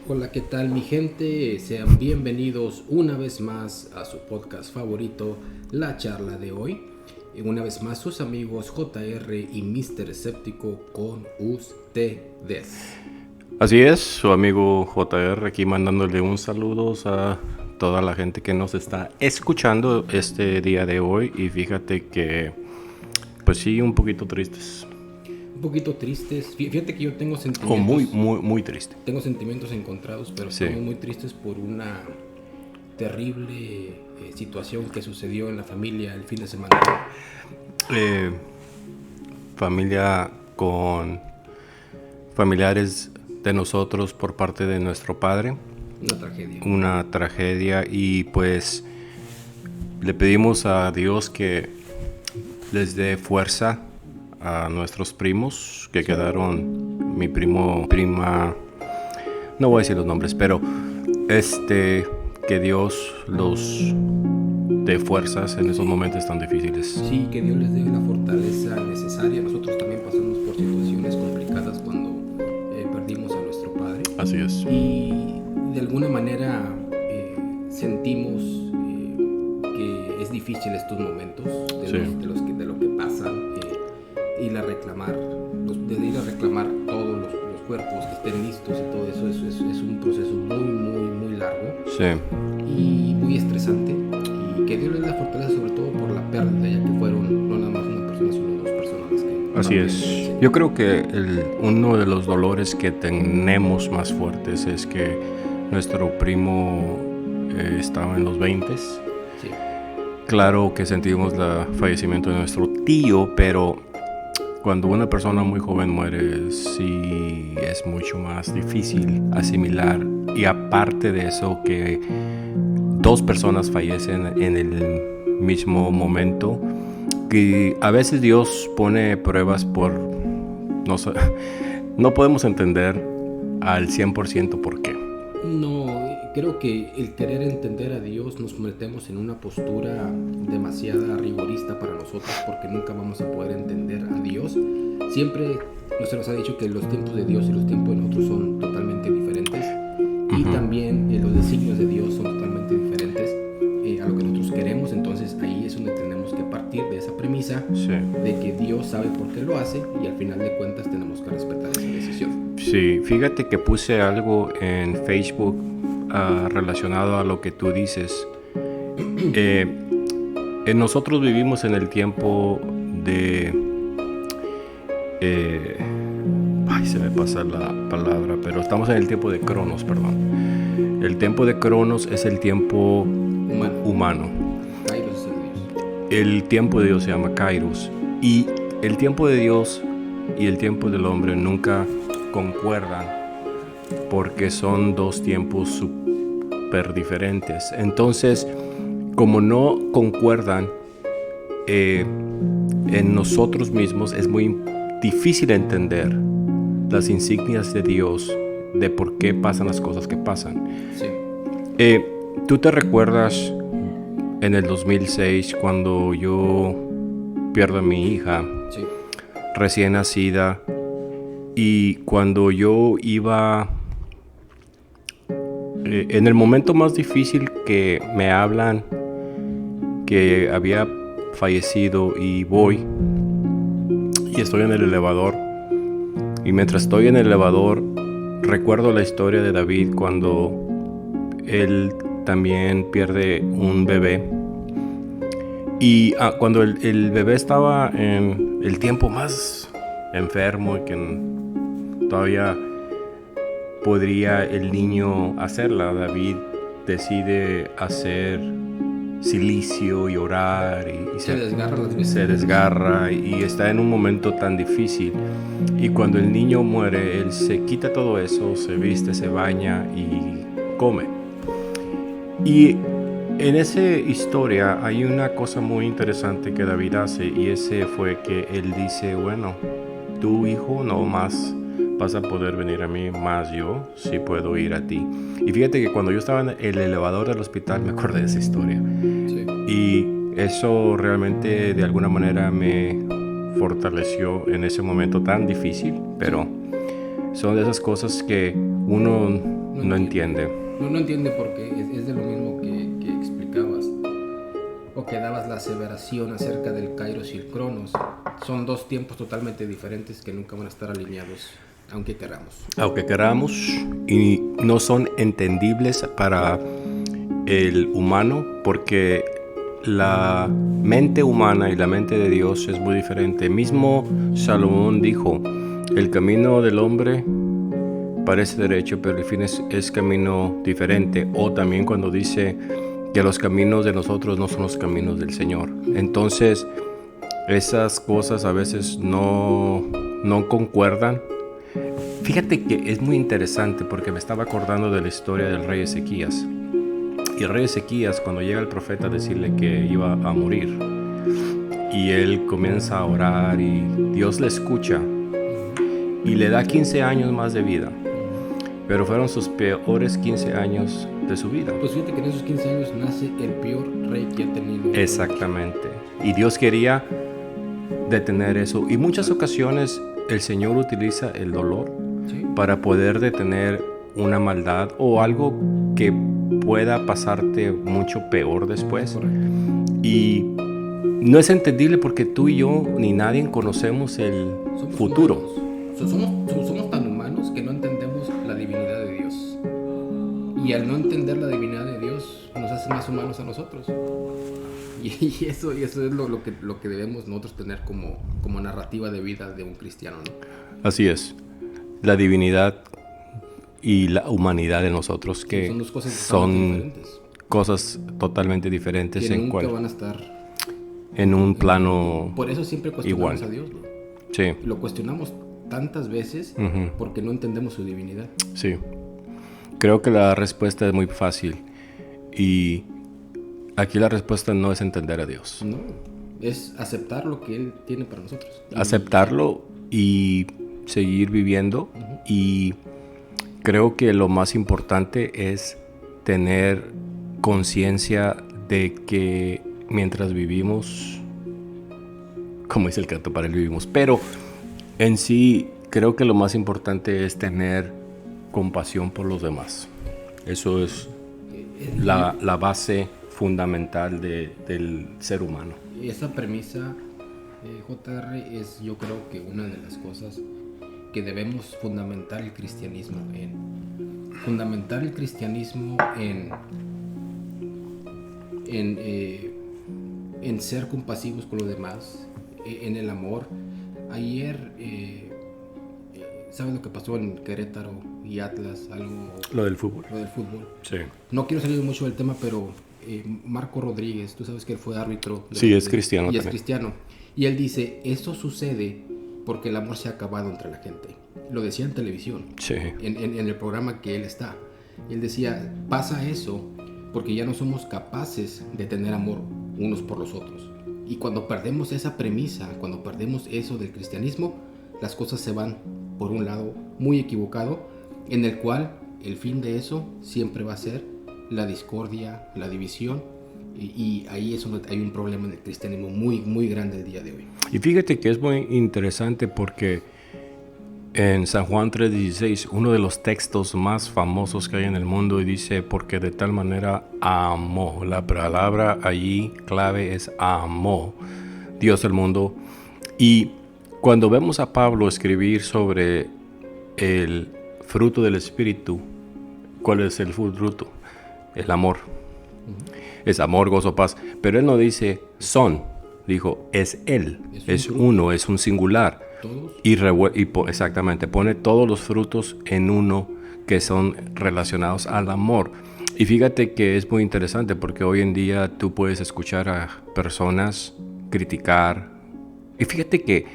Hola, ¿qué tal mi gente? Sean bienvenidos una vez más a su podcast favorito, La Charla de Hoy. Y una vez más sus amigos JR y Mr. Escéptico con ustedes. Así es, su amigo JR aquí mandándole un saludo a toda la gente que nos está escuchando este día de hoy. Y fíjate que, pues sí, un poquito tristes. Un poquito tristes. Fíjate que yo tengo O sentimientos. muy triste. Tengo sentimientos encontrados, pero Sí. estamos muy tristes por una terrible situación que sucedió en la familia el fin de semana. Familia con familiares de nosotros por parte de nuestro padre. Una tragedia. Una tragedia, y pues le pedimos a Dios que les dé fuerza a nuestros primos que quedaron. Mi prima, no voy a decir los nombres, pero que Dios los dé fuerzas en esos momentos tan difíciles. Sí, que Dios les dé la fortaleza necesaria. Nosotros también pasamos por situaciones complicadas cuando perdimos a nuestro padre. Así es. Y de alguna manera sentimos que es difícil estos momentos de lo que pasan, ir a reclamar todos los cuerpos que estén listos y todo eso. Es un proceso muy largo. Sí. Y muy estresante, y que Dios les dé la fortaleza, sobre todo por la pérdida, ya que fueron no nada más una persona, sino dos personas las que Así es. Yo creo que uno de los dolores que tenemos más fuertes es que nuestro primo estaba en los 20. Sí. Claro que sentimos el fallecimiento de nuestro tío, pero cuando una persona muy joven muere, sí es mucho más difícil asimilar. Y aparte de eso, que dos personas fallecen en el mismo momento, que a veces Dios pone pruebas no podemos entender al 100% por qué. No, creo que el querer entender a Dios nos metemos en una postura demasiado rigorista para nosotros, porque nunca vamos a poder entender a Dios. Siempre se nos ha dicho que los tiempos de Dios y los tiempos de nosotros son totalmente diferentes. Y también los designios de Dios son totalmente diferentes a lo que nosotros queremos. Entonces ahí es donde tenemos que partir de esa premisa, Sí. de que Dios sabe por qué lo hace, y al final de cuentas tenemos que respetar esa decisión. Sí, fíjate que puse algo en Facebook relacionado a lo que tú dices. Nosotros vivimos en el tiempo de... se me pasa la palabra, pero estamos en el tiempo de Cronos, perdón. El tiempo de Cronos es el tiempo humano. Kairos es el Dios. El tiempo de Dios se llama Kairos. Y el tiempo de Dios y el tiempo del hombre nunca concuerdan, porque son dos tiempos súper diferentes. Entonces, como no concuerdan en nosotros mismos, es muy difícil entender las insignias de Dios, de por qué pasan las cosas que pasan. Sí. ¿Tú te recuerdas en el 2006 cuando yo pierdo a mi hija, Sí. recién nacida, y cuando yo iba en el momento más difícil, que me hablan que había fallecido, y voy y estoy en el elevador, y mientras estoy en el elevador recuerdo la historia de David cuando él también pierde un bebé, y cuando el bebé estaba en el tiempo más enfermo y que todavía podría el niño hacerla, David decide hacer silicio y orar, y se desgarra y está en un momento tan difícil. Y cuando el niño muere, él se quita todo eso, se viste, se baña y come. Y en esa historia hay una cosa muy interesante que David hace, y ese fue que él dice: bueno, tu hijo no más vas a poder venir a mí, más yo sí puedo ir a ti. Y fíjate que cuando yo estaba en el elevador del hospital me acordé de esa historia. Sí. Y eso realmente de alguna manera me fortaleció en ese momento tan difícil, pero son de esas cosas que uno no entiende. No entiende porque es de lo mismo que explicabas o que dabas la aseveración acerca del Kairos y el Cronos. Son dos tiempos totalmente diferentes que nunca van a estar alineados, aunque queramos. Aunque queramos, y no son entendibles para el humano, porque la mente humana y la mente de Dios es muy diferente. Mismo Salomón dijo, el camino del hombre parece derecho, pero el fin es camino diferente. O también cuando dice que los caminos de nosotros no son los caminos del Señor. Entonces, esas cosas a veces no concuerdan. Fíjate que es muy interesante porque me estaba acordando de la historia del rey Ezequías. Y el rey Ezequías, cuando llega el profeta a decirle que iba a morir, y él comienza a orar y Dios le escucha y le da 15 años más de vida. Pero fueron sus peores 15 años de su vida. Pues fíjate que en esos 15 años nace el peor rey que ha tenido. Exactamente. Y Dios quería detener eso. Y muchas ocasiones el Señor utiliza el dolor, ¿sí?, para poder detener una maldad o algo que pueda pasarte mucho peor después. Correcto. Y no es entendible porque tú y yo ni nadie conocemos el futuro. Somos tan humanos que no entendemos la divinidad de Dios. Y al no entender la divinidad de Dios, nos hace más humanos a nosotros. Y eso es lo que debemos nosotros tener como narrativa de vida de un cristiano, ¿no? Así es. La divinidad y la humanidad de nosotros, que son dos cosas diferentes. Cosas totalmente diferentes, que nunca van a estar en un plano. Por eso siempre cuestionamos igual a Dios, ¿no? Sí. Lo cuestionamos tantas veces porque no entendemos su divinidad. Sí. Creo que la respuesta es muy fácil. Y aquí la respuesta no es entender a Dios. No, es aceptar lo que Él tiene para nosotros. Aceptarlo y seguir viviendo. Y creo que lo más importante es tener conciencia de que mientras vivimos, como dice el canto, para Él vivimos. Pero en sí, creo que lo más importante es tener compasión por los demás. Eso es la base fundamental del ser humano. Esa premisa, JR, es yo creo que una de las cosas que debemos fundamentar el cristianismo en. Fundamentar el cristianismo en ser compasivos con los demás, en el amor. Ayer, ¿sabes lo que pasó en Querétaro y Atlas? Lo del fútbol. Lo del fútbol. Sí. No quiero salir mucho del tema, pero Marco Rodríguez, tú sabes que él fue árbitro. Sí, es cristiano. Y también. Es cristiano. Y él dice, eso sucede porque el amor se ha acabado entre la gente. Lo decía en televisión, sí, en el programa que él está. Y él decía, pasa eso porque ya no somos capaces de tener amor unos por los otros. Y cuando perdemos esa premisa, cuando perdemos eso del cristianismo, las cosas se van por un lado muy equivocado, en el cual el fin de eso siempre va a ser la discordia, la división, y ahí es donde hay un problema en el cristianismo muy, muy grande el día de hoy. Y fíjate que es muy interesante porque en San Juan 3:16, uno de los textos más famosos que hay en el mundo, y dice, porque de tal manera amó. La palabra allí clave es amó Dios el mundo. Y cuando vemos a Pablo escribir sobre el fruto del Espíritu, ¿cuál es el fruto? El amor. Es amor, gozo, paz. Pero él no dice son, dijo es él, es uno, es un singular. ¿Todos? Exactamente, pone todos los frutos en uno que son relacionados al amor. Y fíjate que es muy interesante porque hoy en día tú puedes escuchar a personas criticar. Y fíjate que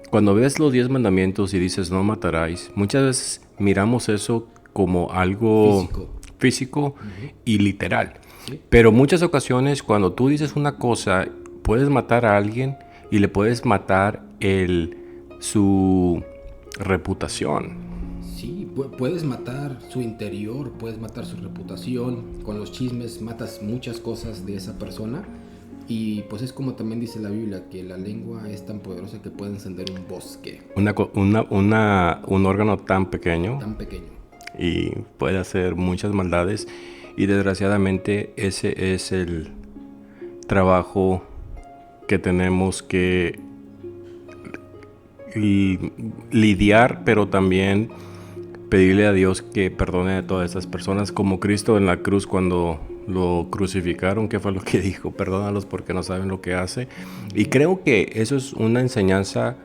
cuando ves los 10 mandamientos y dices no matarás, muchas veces miramos eso como algo físico y literal. ¿Sí? Pero muchas ocasiones cuando tú dices una cosa, puedes matar a alguien y le puedes matar su reputación. Sí, puedes matar su interior, puedes matar su reputación. Con los chismes matas muchas cosas de esa persona. Y pues es como también dice la Biblia, que la lengua es tan poderosa que puede encender un bosque. Un órgano tan pequeño. Tan pequeño. y puede hacer muchas maldades, y desgraciadamente ese es el trabajo que tenemos que lidiar, pero también pedirle a Dios que perdone a todas estas personas, como Cristo en la cruz cuando lo crucificaron. ¿Qué fue lo que dijo? Perdónalos porque no saben lo que hace. Y creo que eso es una enseñanza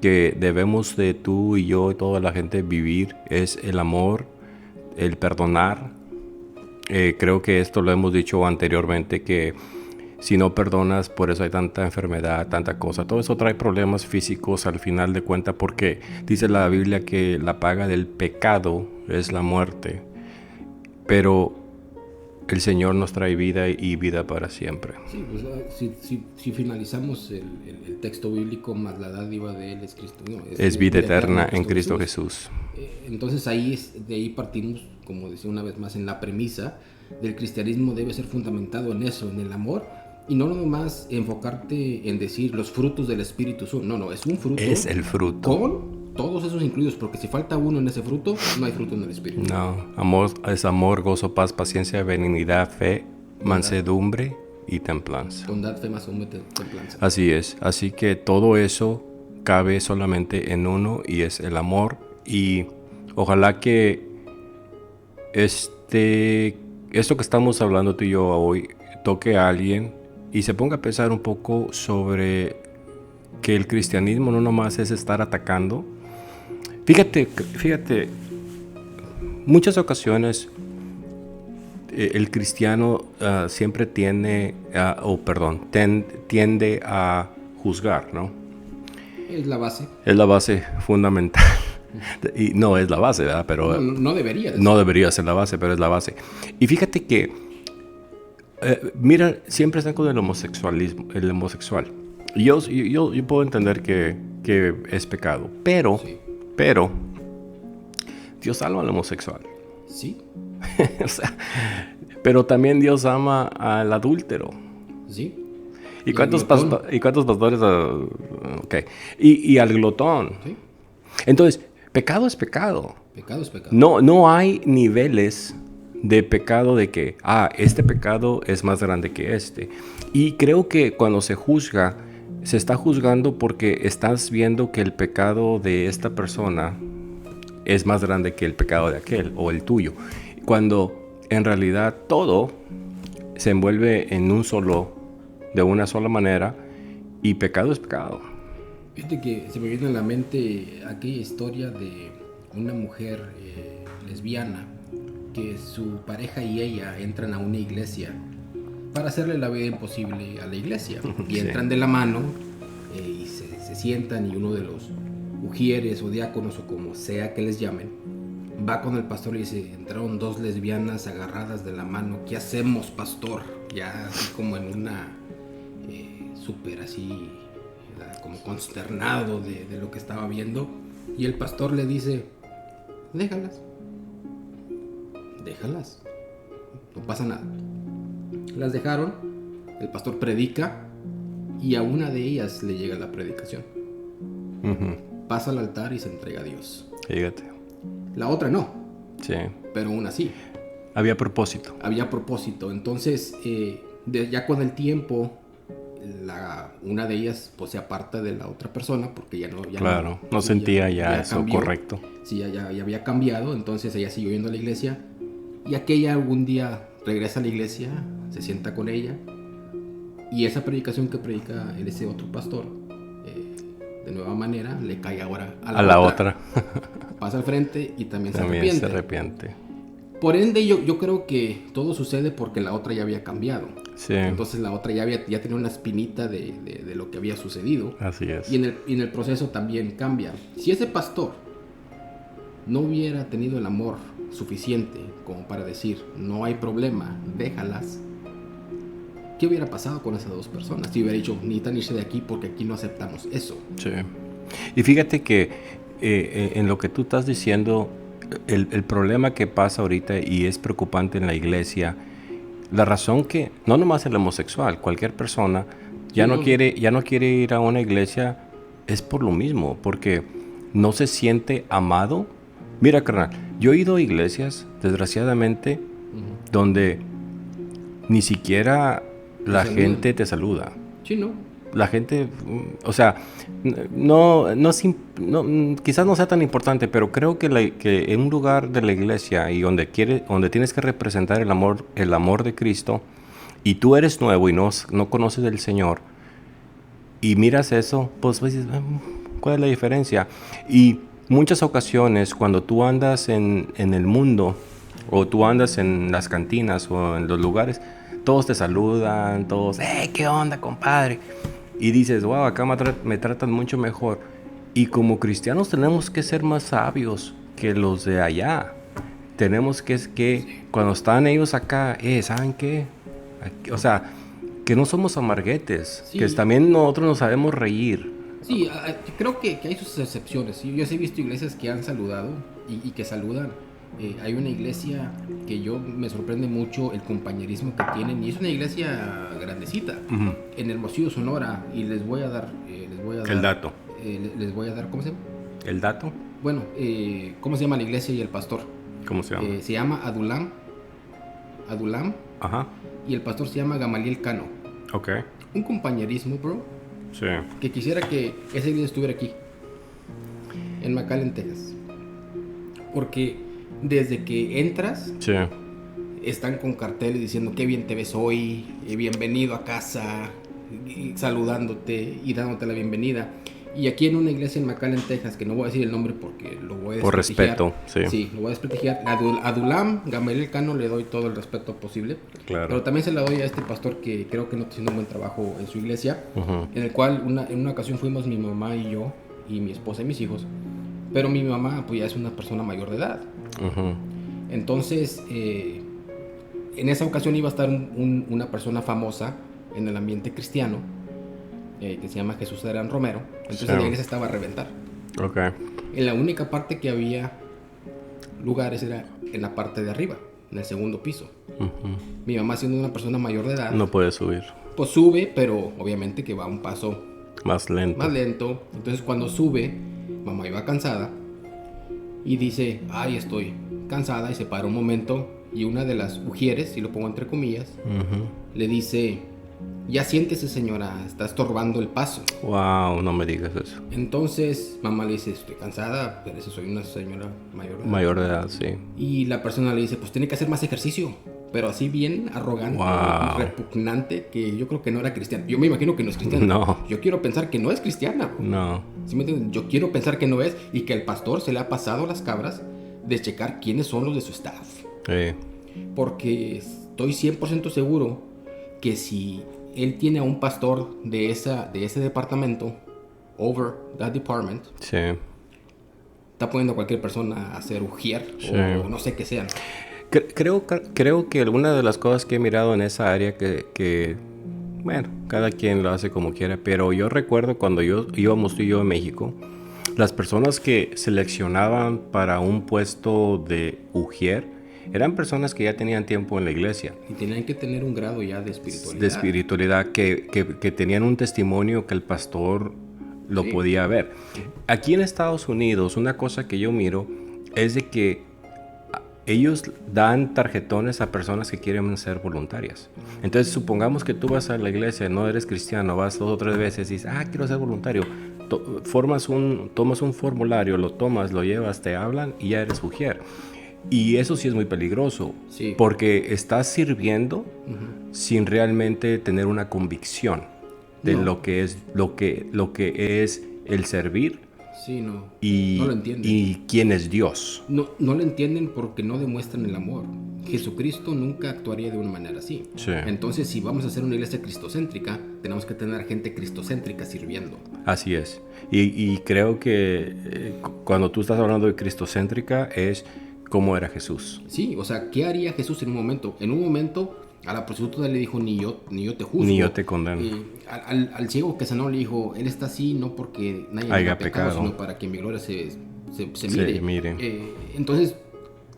que debemos de tú y yo y toda la gente vivir, es el amor, el perdonar. Creo que esto lo hemos dicho anteriormente, que si no perdonas, por eso hay tanta enfermedad, tanta cosa. Todo eso trae problemas físicos al final de cuentas, porque dice la Biblia que la paga del pecado es la muerte. Pero el Señor nos trae vida y vida para siempre. Sí, pues, si finalizamos el texto bíblico, más la dádiva de Él es Cristo. No, es vida eterna en Cristo Jesús. Entonces de ahí partimos, como decía una vez más, en la premisa del cristianismo debe ser fundamentado en eso, en el amor. Y no nomás enfocarte en decir los frutos del Espíritu son. No, es un fruto. Es el fruto. Con todos esos incluidos, porque si falta uno en ese fruto, no hay fruto en el Espíritu. No, amor es amor, gozo, paz, paciencia, benignidad, fe, mansedumbre y templanza. Bondad, fe, mansedumbre, templanza. Así es. Así que todo eso cabe solamente en uno, y es el amor. Y ojalá que esto que estamos hablando tú y yo hoy toque a alguien y se ponga a pensar un poco sobre que el cristianismo no nomás es estar atacando. Fíjate, muchas ocasiones el cristiano siempre tiende a juzgar, ¿no? Es la base. Es la base fundamental. Y no es la base, ¿verdad? Pero no debería ser. No debería ser la base, pero es la base. Y fíjate que mira, siempre están con el homosexualismo, el homosexual. Yo puedo entender que es pecado, pero Dios salva al homosexual. Sí. O sea, pero también Dios ama al adúltero. Sí. ¿Y cuántos pastores? Okay. Y al glotón. Sí. Entonces, pecado es pecado. Pecado es pecado. No hay niveles de pecado de que, este pecado es más grande que este. Y creo que cuando se juzga, se está juzgando porque estás viendo que el pecado de esta persona es más grande que el pecado de aquel o el tuyo. Cuando en realidad todo se envuelve en de una sola manera, y pecado es pecado. Fíjate que se me viene a la mente aquella historia de una mujer lesbiana, que su pareja y ella entran a una iglesia para hacerle la vida imposible a la iglesia. Y sí, entran de la mano y se sientan, y uno de los ujieres o diáconos o como sea que les llamen, va con el pastor y dice: entraron dos lesbianas agarradas de la mano, ¿qué hacemos, pastor? Ya así como en una súper así, como consternado de lo que estaba viendo. Y el pastor le dice: déjalas, no pasa nada. Las dejaron, el pastor predica, y a una de ellas le llega la predicación. Pasa al altar y se entrega a Dios. Fíjate. La otra no. Sí. Pero aún así. Había propósito. Entonces, ya con el tiempo, una de ellas pues se aparta de la otra persona porque ya no sentía ya eso cambió. Correcto. Sí, ya había cambiado. Entonces ella siguió yendo a la iglesia, y aquella algún día regresa a la iglesia, se sienta con ella, y esa predicación que predica ese otro pastor, de nueva manera le cae ahora a la otra. Pasa al frente y también se arrepiente. Por ende, yo creo que todo sucede porque la otra ya había cambiado. Sí. Entonces la otra ya tenía una espinita de lo que había sucedido. Así es. Y en el proceso también cambia. Si ese pastor no hubiera tenido el amor suficiente como para decir: no hay problema, déjalas, ¿qué hubiera pasado con esas dos personas? Si hubiera dicho: necesitan irse de aquí porque aquí no aceptamos eso. Sí. Y fíjate que en lo que tú estás diciendo, el problema que pasa ahorita y es preocupante en la iglesia, la razón que, no nomás el homosexual, cualquier persona ya no quiere ir a una iglesia, es por lo mismo, porque no se siente amado Mira, carnal, yo he ido a iglesias, desgraciadamente, donde ni siquiera la saludan. gente te saluda. Sí, ¿no? La gente, o sea, quizás no sea tan importante, pero creo que en un lugar de la iglesia y donde tienes que representar el amor de Cristo, y tú eres nuevo y no conoces del Señor, y miras eso, pues dices, ¿cuál es la diferencia? Y muchas ocasiones cuando tú andas en el mundo, o tú andas en las cantinas o en los lugares, todos te saludan, todos, ¿qué onda, compadre? Y dices, wow, acá me tratan mucho mejor. Y como cristianos tenemos que ser más sabios que los de allá. Tenemos que cuando están ellos acá, ¿saben qué? O sea, que no somos amarguetes, Sí. que también nosotros nos sabemos reír. Sí, creo que hay sus excepciones. ¿Sí? Yo sí he visto iglesias que han saludado y que saludan. Hay una iglesia que yo me sorprende mucho el compañerismo que tienen, y es una iglesia grandecita en Hermosillo, Sonora, y les voy a dar El dato. Les voy a dar, ¿cómo se llama? ¿El dato? Bueno, ¿cómo se llama la iglesia y el pastor? ¿Cómo se llama? Se llama Adulam, Ajá. y el pastor se llama Gamaliel Cano. Ok. Un compañerismo, bro, Sí. que quisiera que esa iglesia estuviera aquí, en McAllen, Texas. Porque desde que entras, Sí. están con carteles diciendo qué bien te ves hoy, bienvenido a casa, y saludándote y dándote la bienvenida. Y aquí en una iglesia en McAllen, Texas, que no voy a decir el nombre porque lo voy a desprestigiar. Por respeto, sí. Sí, lo voy a desprestigiar. Adulam, Gamaliel Cano, le doy todo el respeto posible. Claro. Pero también se la doy a este pastor que creo que no está haciendo un buen trabajo en su iglesia, en el cual en una ocasión fuimos mi mamá y yo, y mi esposa y mis hijos. Pero mi mamá pues ya es una persona mayor de edad. Entonces, en esa ocasión iba a estar una persona famosa en el ambiente cristiano, que se llama Jesús Adrián Romero. Entonces la iglesia estaba a reventar. Ok. En la única parte que había lugares era en la parte de arriba, en el segundo piso. Mi mamá, siendo una persona mayor de edad, No puede subir. pues sube, pero obviamente que va a un paso Más lento. más lento. Entonces cuando sube, mamá iba cansada y dice, ay, estoy cansada, y se para un momento, y una de las ujieres, si lo pongo entre comillas, le dice, ya siéntese, señora, está estorbando el paso. Wow, no me digas eso. Entonces mamá le dice, estoy cansada, pero eso, soy una señora mayor de edad. Mayor de edad, sí. Y la persona le dice, pues tiene que hacer más ejercicio, pero así bien arrogante, Wow. repugnante, que yo creo que no era cristiana. Yo me imagino que no es cristiana. No. Yo quiero pensar que no es cristiana, bro. No. ¿Sí me entienden? Yo quiero pensar que no es, y que el pastor se le ha pasado las cabras de checar quiénes son los de su staff. Sí. Porque estoy 100% seguro que si él tiene a un pastor de ese departamento, over that department, Sí. está poniendo a cualquier persona a hacer ujier, Sí. o no sé qué sean. Creo que alguna de las cosas que he mirado en esa área bueno, cada quien lo hace como quiera, pero yo recuerdo cuando íbamos tú y yo a México, las personas que seleccionaban para un puesto de ujier eran personas que ya tenían tiempo en la iglesia. Y tenían que tener un grado ya de espiritualidad. De espiritualidad, que tenían un testimonio que el pastor lo Sí. podía ver. Aquí en Estados Unidos, una cosa que yo miro es de que ellos dan tarjetones a personas que quieren ser voluntarias. Entonces, supongamos que tú vas a la iglesia, no eres cristiano, vas 2 o 3 veces y dices, quiero ser voluntario. Tomas un formulario, lo tomas, lo llevas, te hablan y ya eres ujier. Y eso sí es muy peligroso, Sí. porque estás sirviendo sin realmente tener una convicción de No. lo que es el servir Sí, no. y, No lo entienden. y quién es Dios. No lo entienden porque no demuestran el amor. Jesucristo nunca actuaría de una manera así. Sí. Entonces, si vamos a hacer una iglesia cristocéntrica, tenemos que tener gente cristocéntrica sirviendo. Así es. Y creo que cuando tú estás hablando de cristocéntrica es cómo era Jesús. Sí, o sea, ¿qué haría Jesús en un momento? En un momento a la prostituta le dijo, ni yo te juzgo. Ni yo te condeno. Al ciego que sanó le dijo, él está así no porque nadie haya haya pecado, pecado, sino para que mi gloria se Se mire. mire. Entonces,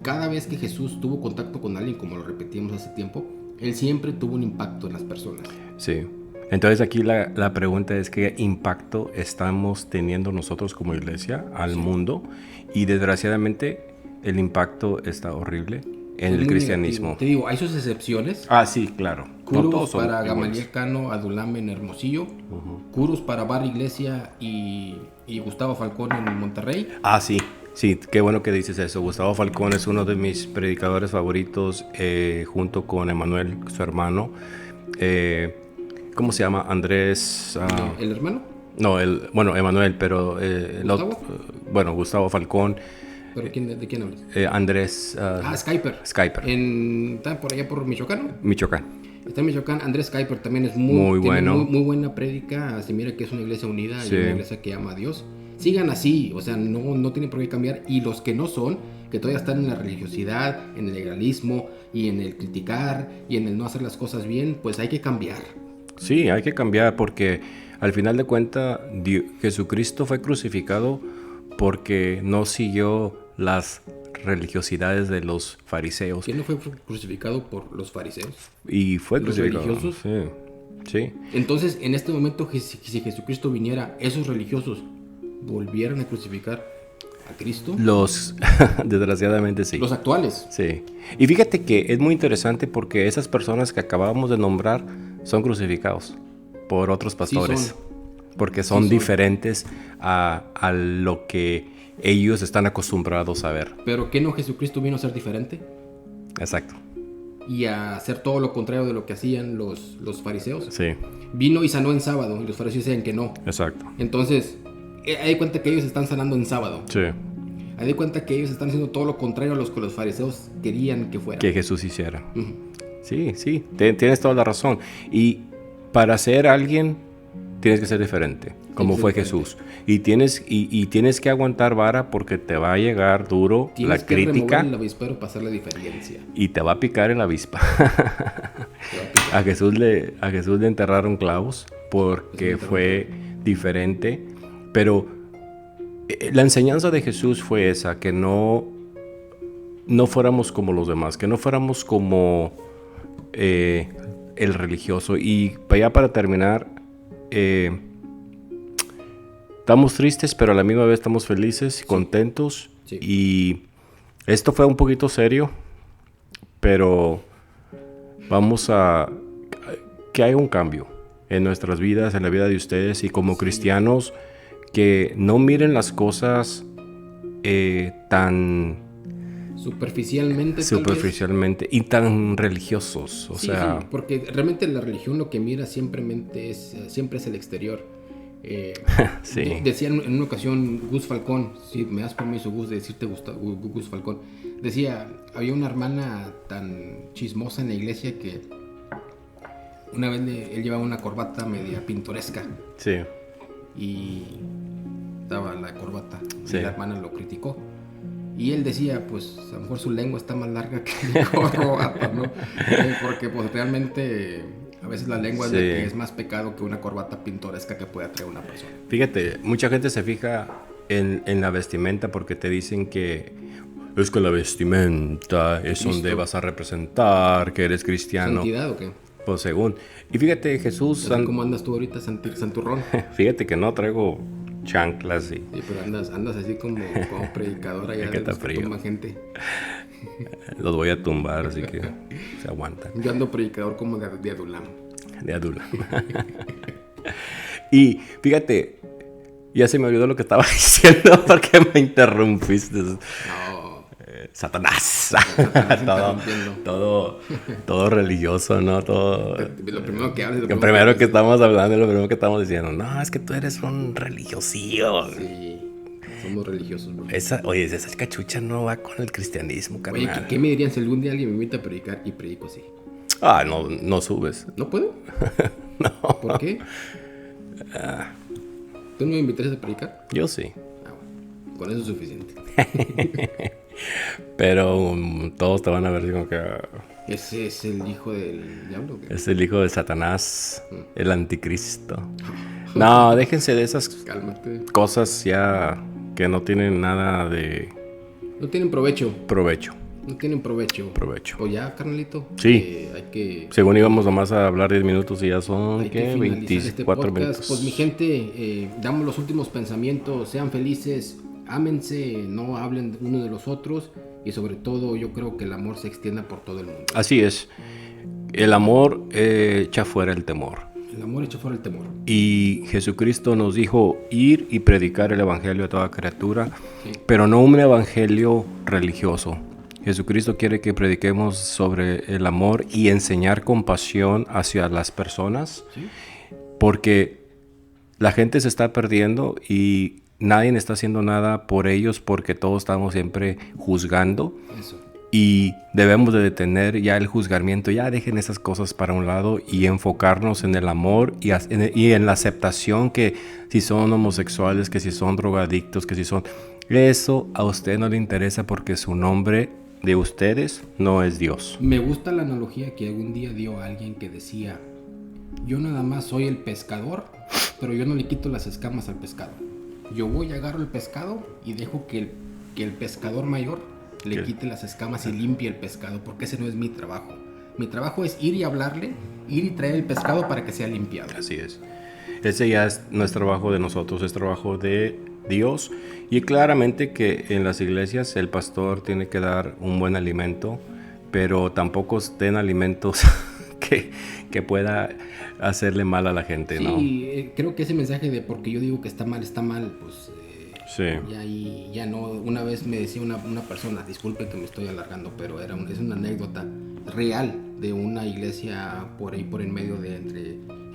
cada vez que Jesús tuvo contacto con alguien, como lo repetimos hace tiempo, él siempre tuvo un impacto en las personas. Sí. Entonces aquí la pregunta es qué impacto estamos teniendo nosotros como iglesia al mundo, y desgraciadamente el impacto está horrible en Es el muy cristianismo. negativo. Te digo, hay sus excepciones. Ah, sí, claro. No Curus todos son para iguales. Gamaliel Cano, Adulam en Hermosillo. Curus para Bar Iglesia y Gustavo Falcón en Monterrey. Ah, sí, sí, qué bueno que dices eso. Gustavo Falcón es uno de mis predicadores favoritos, junto con Emanuel, su hermano. ¿Cómo se llama? Andrés. ¿El hermano? No, bueno, Emanuel, pero ¿Gustavo? Bueno, Gustavo Falcón, ¿Pero de quién hablas? Andrés Skyper. Skyper, Está por allá por Michoacán, ¿no? Michoacán. Está en Michoacán. Andrés Skyper también es Muy tiene bueno. muy buena prédica. Así mira que es una iglesia unida Sí. y una iglesia que ama a Dios. Sigan así, o sea, no tienen por qué cambiar. Y los que no son, que todavía están en la religiosidad, en el legalismo y en el criticar y en el no hacer las cosas bien, pues hay que cambiar. Sí, hay que cambiar porque al final de cuentas Jesucristo fue crucificado porque no siguió las religiosidades de los fariseos. ¿Quién no fue crucificado por los fariseos? Y fue ¿Los crucificado. religiosos? Sí, sí. Entonces, en este momento, si Jesucristo viniera, esos religiosos volvieran a crucificar a Cristo. Desgraciadamente sí. Los actuales. Sí. Y fíjate que es muy interesante porque esas personas que acabamos de nombrar son crucificados por otros pastores. son. Porque son Sí son. diferentes a lo que ellos están acostumbrados a ver. Pero ¿qué no Jesucristo vino a ser diferente? Exacto. Y a hacer todo lo contrario de lo que hacían los fariseos. Sí, Vino y sanó en sábado y los fariseos decían que no. exacto. Entonces, hay de cuenta que ellos están sanando en sábado. Sí. Hay de cuenta que ellos están haciendo todo lo contrario a lo que los fariseos querían que fuera. Que Jesús hiciera. Ujú. Sí, sí, tienes toda la razón. Y para ser alguien tienes que ser diferente, como que fue ser Jesús. Y tienes que aguantar vara porque te va a llegar duro Tienes la que crítica remover el avispero para hacer la diferencia. y te va a picar en la avispa. Te va a picar. A Jesús le enterraron clavos porque fue diferente, pero la enseñanza de Jesús fue esa, que no fuéramos como los demás, que no fuéramos como el religioso. Y ya para terminar, estamos tristes, pero a la misma vez estamos felices y contentos. Sí. Y esto fue un poquito serio, pero vamos a que haya un cambio en nuestras vidas, en la vida de ustedes, y como cristianos que no miren las cosas tan Superficialmente. tal vez. superficialmente y tan religiosos. O Sí, sea, sí, porque realmente la religión lo que mira siempre es el exterior. sí. Decía en una ocasión Gus Falcón, si me das permiso, Gus, de decirte Gus Falcón, decía, había una hermana tan chismosa en la iglesia que una vez él llevaba una corbata media pintoresca Sí. y daba la corbata Sí. y la hermana lo criticó. Y él decía, pues a lo mejor su lengua está más larga que mi corbata, ¿no? Porque pues realmente a veces la lengua es, Sí. la que es más pecado que una corbata pintoresca que pueda traer una persona. Fíjate, mucha gente se fija en la vestimenta porque te dicen que es que la vestimenta es Listo. donde vas a representar que eres cristiano. ¿Santidad o qué? Pues según. Y fíjate, Jesús, Así ¿Cómo andas tú ahorita, santurrón? fíjate que no traigo chanclas y Sí, pero andas así como predicador allá Es que está de los que frío. tumban gente. los voy a tumbar, así que se aguantan. Yo ando predicador como de Adulam. De Adula. Y fíjate, ya se me olvidó lo que estaba diciendo porque me interrumpiste. No, Satanás. Satanás todo, interrumpiendo. todo religioso, ¿no? Todo. Lo primero que hables. Lo primero que estamos hablando, lo primero que estamos diciendo, no, es que tú eres un religiosillo. Sí, somos religiosos, bro. Oye, esa cachucha no va con el cristianismo, Oye, carnal. ¿qué me dirían si algún día alguien me invita a predicar y predico así? Ah, no subes. ¿No puedo? No. ¿Por qué? ¿Tú no me invitarías a predicar? Yo sí. Ah, bueno, con eso es suficiente. Pero todos te van a ver así como que ¿Ese es el hijo del diablo? ¿O qué? es el hijo de Satanás, el anticristo. No, déjense de esas Cálmate. cosas ya que no tienen nada de No tienen provecho. provecho. No tienen provecho. Provecho. O ya, carnalito. Sí. Hay que... Según íbamos nomás a hablar 10 minutos y ya son, Hay que ¿qué? finalizar 24 este podcast. minutos. Pues mi gente, damos los últimos pensamientos, sean felices, ámense, no hablen uno de los otros, y sobre todo yo creo que el amor se extienda por todo el mundo. Así es. El amor echa fuera el temor. El amor echa fuera el temor. Y Jesucristo nos dijo ir y predicar el evangelio a toda criatura, pero no un evangelio religioso. Jesucristo quiere que prediquemos sobre el amor y enseñar compasión hacia las personas, porque la gente se está perdiendo y nadie está haciendo nada por ellos porque todos estamos siempre juzgando. Eso. Y debemos de detener ya el juzgamiento, ya dejen esas cosas para un lado y enfocarnos en el amor y en la aceptación, que si son homosexuales, que si son drogadictos, que si son... Eso a usted no le interesa porque su nombre de ustedes no es Dios. Me gusta la analogía que algún día dio alguien que decía, yo nada más soy el pescador, pero yo no le quito las escamas al pescado. Yo voy y agarro el pescado y dejo que el pescador mayor le quite las escamas y limpie el pescado, porque ese no es mi trabajo. Mi trabajo es ir y hablarle, ir y traer el pescado para que sea limpiado. Así es. Ese ya no es trabajo de nosotros, es trabajo de Dios. Y claramente que en las iglesias el pastor tiene que dar un buen alimento, pero tampoco den alimentos que pueda hacerle mal a la gente, ¿no? Sí, creo que ese mensaje de porque yo digo que está mal, pues... Sí. Ya no. Una vez me decía una persona, disculpe que me estoy alargando, pero es una anécdota real de una iglesia por ahí por en medio de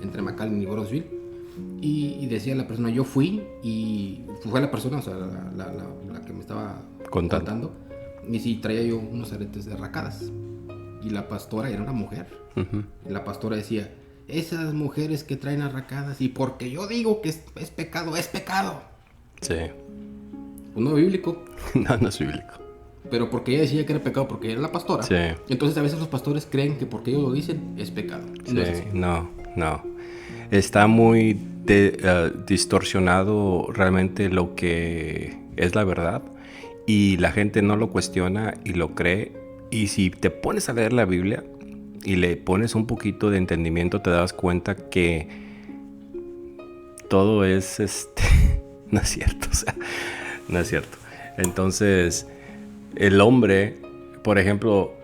entre McAllen y Brownsville, y decía la persona, yo fui, y fue la persona, o sea, la que me estaba contando, y sí, traía yo unos aretes de racadas, y la pastora era una mujer. Y la pastora decía, esas mujeres que traen arracadas, y porque yo digo que es pecado, es pecado. Sí. No bíblico. No es bíblico. Pero porque ella decía que era pecado porque era la pastora. Sí. Entonces a veces los pastores creen que porque ellos lo dicen es pecado. Sí, no. Está muy distorsionado realmente lo que es la verdad. Y la gente no lo cuestiona y lo cree. Y si te pones a leer la Biblia y le pones un poquito de entendimiento, te das cuenta que todo es no es cierto, o sea, no es cierto. Entonces, el hombre, por ejemplo,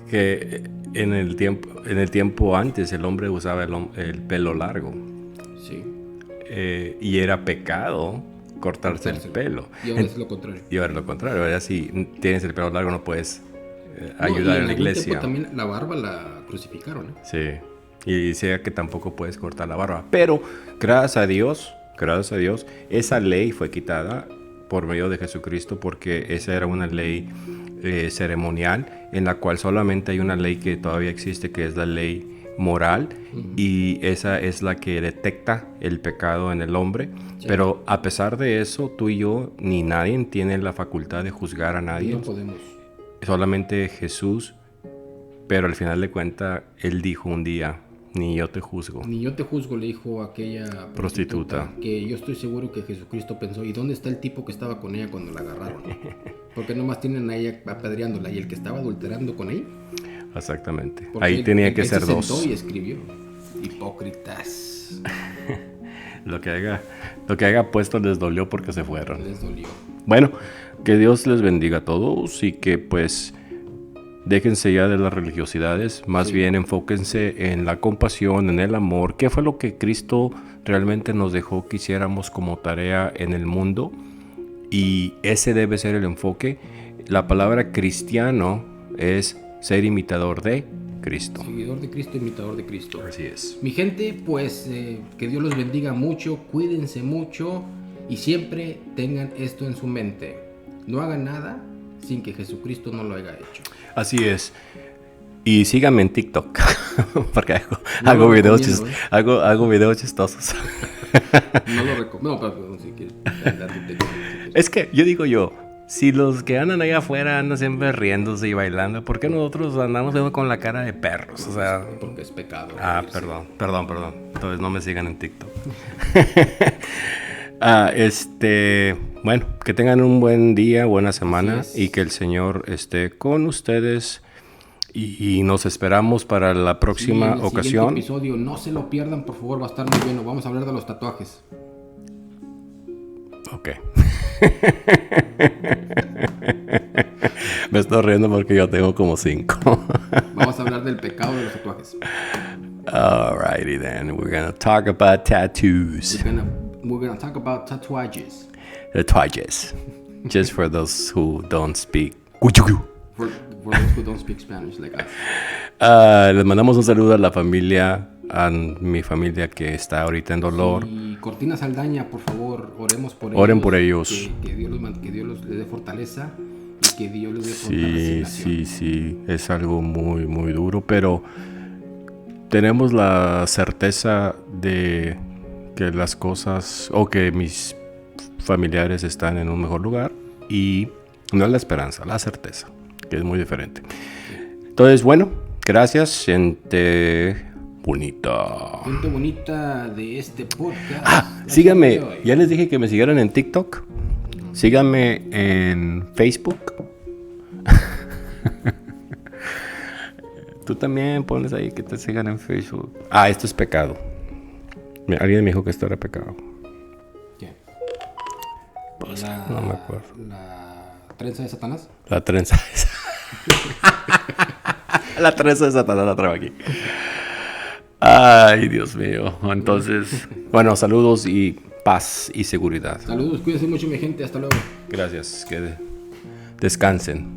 que en el tiempo antes el hombre usaba el pelo largo. Sí. Y era pecado cortarse el pelo. Y ahora es lo contrario. Y ahora es lo contrario. Ahora si tienes el pelo largo no puedes ayudar en la iglesia. También la barba la crucificaron, ¿eh? Sí. Y sea que tampoco puedes cortar la barba. Pero, gracias a Dios, esa ley fue quitada por medio de Jesucristo, porque esa era una ley ceremonial, en la cual solamente hay una ley que todavía existe, que es la ley moral, y esa es la que detecta el pecado en el hombre. Sí. Pero a pesar de eso, tú y yo, ni nadie tiene la facultad de juzgar a nadie. No podemos. Solamente Jesús, pero al final de cuentas, Él dijo un día, ni yo te juzgo. Ni yo te juzgo, le dijo aquella prostituta. Que yo estoy seguro que Jesucristo pensó, ¿y dónde está el tipo que estaba con ella cuando la agarraron? Porque nomás tienen a ella apedreándola, y el que estaba adulterando con ella. Exactamente. Ahí tenía que ser dos. Se sentó y escribió, hipócritas. Lo que haya puesto les dolió porque se fueron. Les dolió. Bueno, que Dios les bendiga a todos y que pues déjense ya de las religiosidades, más bien enfóquense en la compasión, en el amor. ¿Qué fue lo que Cristo realmente nos dejó que hiciéramos como tarea en el mundo? Y ese debe ser el enfoque. La palabra cristiano es ser imitador de Cristo. Seguidor de Cristo, imitador de Cristo. Así es. Mi gente, pues que Dios los bendiga mucho, cuídense mucho y siempre tengan esto en su mente. No hagan nada sin que Jesucristo no lo haya hecho. Así es. Y síganme en TikTok, porque hago videos chistosos. No lo recomiendo, pero si quieres. Es que yo, si los que andan allá afuera andan siempre riéndose y bailando, ¿por qué nosotros andamos con la cara de perros? O sea, porque es pecado. Perdón. Entonces no me sigan en TikTok. Bueno, que tengan un buen día, buena semana y que el Señor esté con ustedes y nos esperamos para la próxima ocasión. El episodio, no se lo pierdan, por favor, va a estar muy bueno. Vamos a hablar de los tatuajes. Ok. Me estoy riendo porque yo tengo como 5. Vamos a hablar del pecado de los tatuajes. Alrighty then. We're gonna talk about tattoos. We're gonna talk about tatuajes. Tatuajes. Just for those who don't speak. For those who don't speak Spanish like us. Les mandamos un saludo a la familia, a mi familia que está ahorita en dolor. Y Cortina Saldaña, por favor, oremos por ellos. Oren por ellos. Que Dios les dé fortaleza y que Dios les dé fortaleza. Sí, es algo muy, muy duro, pero tenemos la certeza de que las cosas, o que mis familiares están en un mejor lugar, y no es la esperanza, la certeza, que es muy diferente. Entonces, bueno, gracias, gente bonita. Gente bonita de este podcast. Síganme, ya les dije que me siguieran en TikTok. Síganme en Facebook. Tú también pones ahí que te sigan en Facebook. Esto es pecado. Alguien me dijo que esto era pecado. ¿Qué? Pues, no me acuerdo. ¿La trenza de Satanás? La trenza esa. La trenza de Satanás la traigo aquí. Ay, Dios mío. Entonces, bueno, saludos y paz y seguridad. Saludos, cuídense mucho mi gente, hasta luego. Gracias, que descansen.